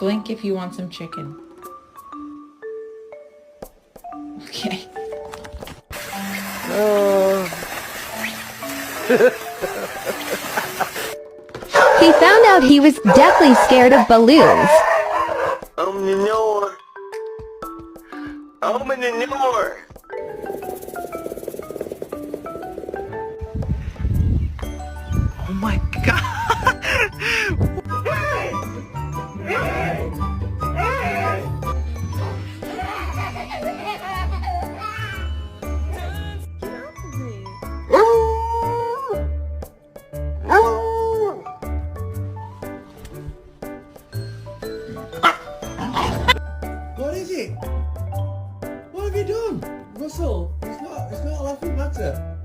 Blink if you want some chicken. Okay. He found out he was deathly scared of balloons. Open the door. Open the door. Oh my